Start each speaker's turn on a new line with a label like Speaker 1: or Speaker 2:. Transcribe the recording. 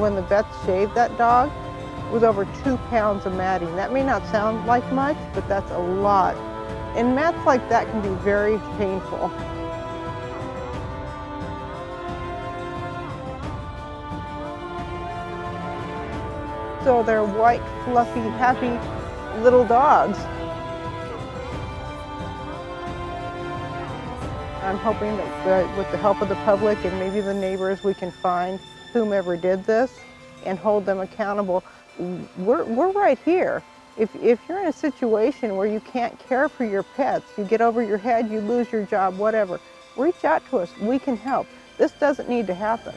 Speaker 1: when the vets shaved that dog, it was over 2 pounds of matting. That may not sound like much, but that's a lot. And mats like that can be very painful. So they're white, fluffy, happy little dogs. I'm hoping that with the help of the public and maybe the neighbors, we can find whomever did this and hold them accountable. We're right here. If you're in a situation where you can't care for your pets, you get over your head, you lose your job, whatever, reach out to us. We can help. This doesn't need to happen.